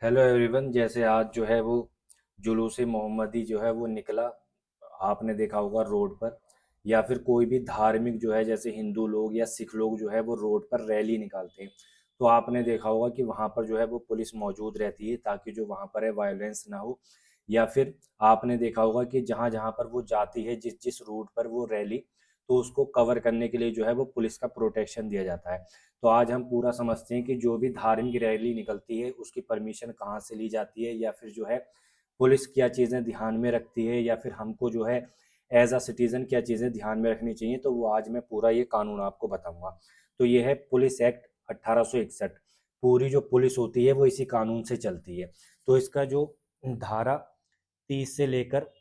Hello everyone. जैसे आज जो है वो जुलूस मोहम्मदी जो है वो निकला, आपने देखा होगा रोड पर। या फिर कोई भी धार्मिक जो है, जैसे हिंदू लोग या सिख लोग जो है वो रोड पर रैली निकालते हैं। तो आपने देखा होगा कि वहाँ पर जो है वो पुलिस मौजूद रहती है ताकि जो वहाँ पर है वायलेंस ना हो। या फिर आपने देखा होगा कि जहाँ जहाँ पर वो जाती है, जिस जिस रूट पर वो रैली, तो उसको कवर करने के लिए जो है वो पुलिस का प्रोटेक्शन दिया जाता है। तो आज हम पूरा समझते हैं कि जो भी धार्मिक रैली निकलती है उसकी परमिशन कहाँ से ली जाती है, या फिर जो है पुलिस क्या चीज़ें ध्यान में रखती है, या फिर हमको जो है एज अ सिटीज़न क्या चीज़ें ध्यान में रखनी चाहिए। तो वो आज मैं पूरा ये कानून आपको बताऊंगा। तो ये है पुलिस एक्ट 1861। पूरी जो पुलिस होती है वो इसी कानून से चलती है। तो इसका जो धारा 30 से लेकर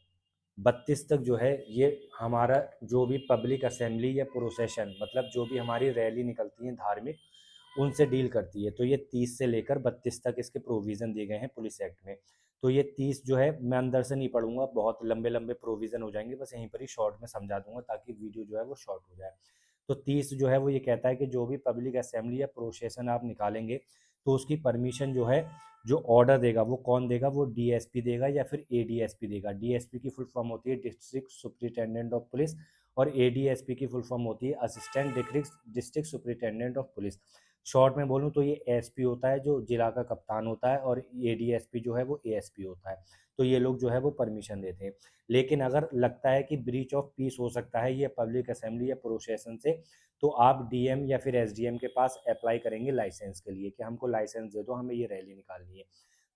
32 तक जो है, ये हमारा जो भी पब्लिक असेंबली या प्रोसेशन, मतलब जो भी हमारी रैली निकलती है धार्मिक, उनसे डील करती है। तो ये 30 से लेकर 32 तक इसके प्रोविज़न दिए गए हैं पुलिस एक्ट में। तो ये 30 जो है मैं अंदर से नहीं पढ़ूंगा, बहुत लंबे लंबे प्रोविज़न हो जाएंगे, बस यहीं पर ही शॉर्ट में समझा दूंगा ताकि वीडियो जो है वो शॉर्ट हो जाए। तो 30 जो है वो ये कहता है कि जो भी पब्लिक असेंबली या प्रोसेशन आप निकालेंगे, तो उसकी परमिशन जो है, जो ऑर्डर देगा वो कौन देगा, वो डीएसपी देगा या फिर एडीएसपी देगा। डीएसपी की फुल फॉर्म होती है डिस्ट्रिक्ट सुपरिटेंडेंट ऑफ पुलिस, और एडीएसपी की फुल फॉर्म होती है assistant district superintendent of police. Short में बोलूँ तो ये एसपी होता है, जो जिला का कप्तान होता है, और एडीएसपी जो है वो एएसपी होता है। तो ये लोग जो है वो परमिशन देते हैं। लेकिन अगर लगता है कि ब्रीच ऑफ पीस हो सकता है ये पब्लिक असेंबली या प्रोसेशन से, तो आप डीएम या फिर एसडीएम के पास अप्लाई करेंगे लाइसेंस के लिए कि हमको लाइसेंस दे दो, हमें ये रैली निकालनी है।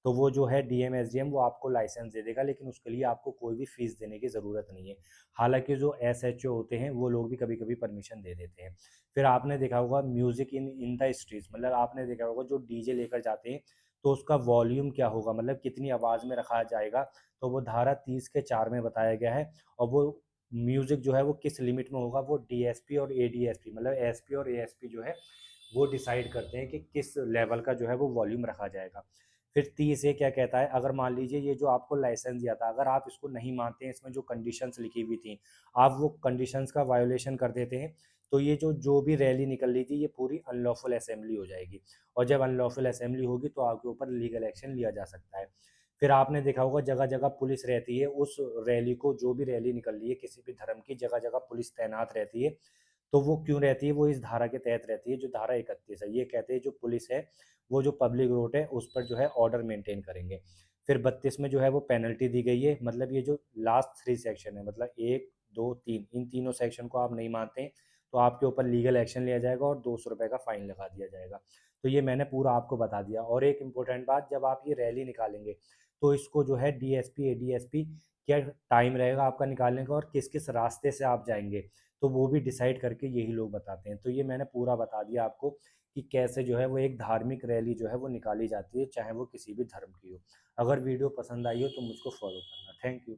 तो वो जो है डीएम एसडीएम वो आपको लाइसेंस दे देगा, लेकिन उसके लिए आपको कोई भी फीस देने की ज़रूरत नहीं है। हालांकि जो एसएचओ होते हैं वो लोग भी कभी कभी परमिशन दे देते हैं। फिर आपने देखा होगा music in in the streets, मतलब आपने देखा होगा जो डीजे लेकर जाते हैं, तो उसका वॉल्यूम क्या होगा, मतलब कितनी आवाज़ में रखा जाएगा। तो वो धारा 30 के 4 में बताया गया है। और वो म्यूजिक जो है वो किस लिमिट में होगा, वो डीएसपी और एडीएसपी, मतलब एसपी और एएसपी जो है वो डिसाइड करते हैं कि किस लेवल का जो है वो वॉल्यूम रखा जाएगा। फिर 30 ये क्या कहता है, अगर मान लीजिए ये जो आपको लाइसेंस दिया था, अगर आप इसको नहीं मानते हैं, इसमें जो कंडीशंस लिखी हुई थी, आप वो कंडीशंस का वायोलेशन कर देते हैं, तो ये जो जो भी रैली निकल रही थी ये पूरी अनलॉफुल असेंबली हो जाएगी। और जब अनलॉफुल असेंबली होगी तो आपके ऊपर लीगल एक्शन लिया जा सकता है। फिर आपने देखा होगा जगह जगह पुलिस रहती है, उस रैली को, जो भी रैली निकल रही है किसी भी धर्म की, जगह जगह पुलिस तैनात रहती है। तो वो क्यों रहती है, वो इस धारा के तहत रहती है, जो धारा 31 है। ये कहते हैं जो पुलिस है वो जो पब्लिक रोड है उस पर जो है ऑर्डर मेंटेन करेंगे। फिर 32 में जो है वो पेनल्टी दी गई है, मतलब ये जो लास्ट 3 सेक्शन है, मतलब 1 2 3, इन तीनों सेक्शन को आप नहीं मानते हैं, तो आपके ऊपर लीगल एक्शन लिया जाएगा और 200 रुपये का फाइन लगा दिया जाएगा। तो ये मैंने पूरा आपको बता दिया। और एक इम्पोर्टेंट बात, जब आप ये रैली निकालेंगे, तो इसको जो है डीएसपी एडीएसपी, क्या टाइम रहेगा आपका निकालने का और किस किस रास्ते से आप जाएंगे, तो वो भी डिसाइड करके यही लोग बताते हैं। तो ये मैंने पूरा बता दिया आपको कि कैसे जो है वो एक धार्मिक रैली जो है वो निकाली जाती है, चाहे वो किसी भी धर्म की हो। अगर वीडियो पसंद आई हो तो मुझको फॉलो करना। Thank you.